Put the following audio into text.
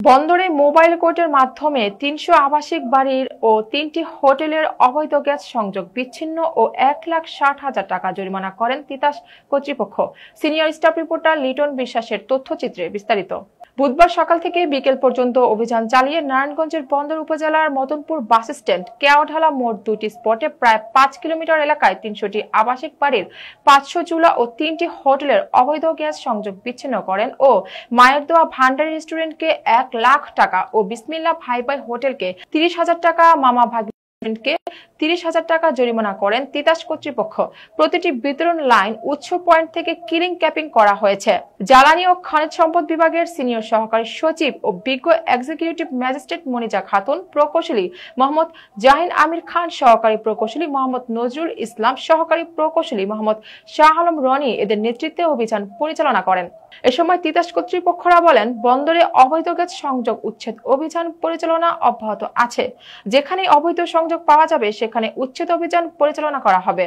বন্দরে মোবাইল কোর্টের মাধ্যমে ৩০০ আবাসিক বাড়ির ও ৩টি হোটেলের অবৈধ গ্যাস সংযোগ বিচ্ছিন্ন ও ১,৬০,০০০ টাকা জরিমানা করেন তিতাস কর্তৃপক্ষ। সিনিয়র স্টাফ রিপোর্টার লিটন বিশ্বাসের তথ্যচিত্রে বিস্তারিত। বুধবার সকাল থেকে বিকেল পর্যন্ত অভিযান চালিয়ে নারায়ণগঞ্জের বন্দর উপজেলার মদনপুর বাস স্ট্যান্ড, কেওঢালা মোড় দুটি স্পটে প্রায় ৫ কিলোমিটার এলাকায় ৩০০টি আবাসিক বাড়ির ৫০০ চুলা ও ৩টি হোটেলের অবৈধ গ্যাস সংযোগ বিচ্ছিন্ন করেন ও মায়ের দোয়া ভান্ডারি রেস্টুরেন্টকে ১,০০,০০০ টাকা ও বিসমিল্লাহ ভাই ভাই হোটেলকে ৩০,০০০ টাকা, মামা ভাগ্নিকে ৩০,০০০ টাকা জরিমানা করেন তিতাস কর্তৃপক্ষ। প্রতিটি বিতরণ লাইন উৎস পয়েন্ট থেকে কিলিং ক্যাপিং করা হয়েছে। জ্বালানি ও খনিজ সম্পদ বিভাগের সিনিয়র সহকারী সচিব ও বিজ্ঞ এক্সিকিউটিভ ম্যাজিস্ট্রেট মনিজা খাতুন, প্রকৌশলী মোহাম্মদ জাহিন আমির খান, সহকারী প্রকৌশলী মোহাম্মদ নজরুল ইসলাম, সহকারী প্রকৌশলী মোহাম্মদ শাহ আলম রনি এদের নেতৃত্বে অভিযান পরিচালনা করেন। এ সময় তিতাস কর্তৃপক্ষরা বলেন, বন্দরে অবৈধ গ্যাস সংযোগ উচ্ছেদ অভিযান পরিচালনা অব্যাহত আছে। যেখানে অবৈধ সংযোগ পাওয়া যাবে সেখানে উচ্ছেদ অভিযান পরিচালনা করা হবে।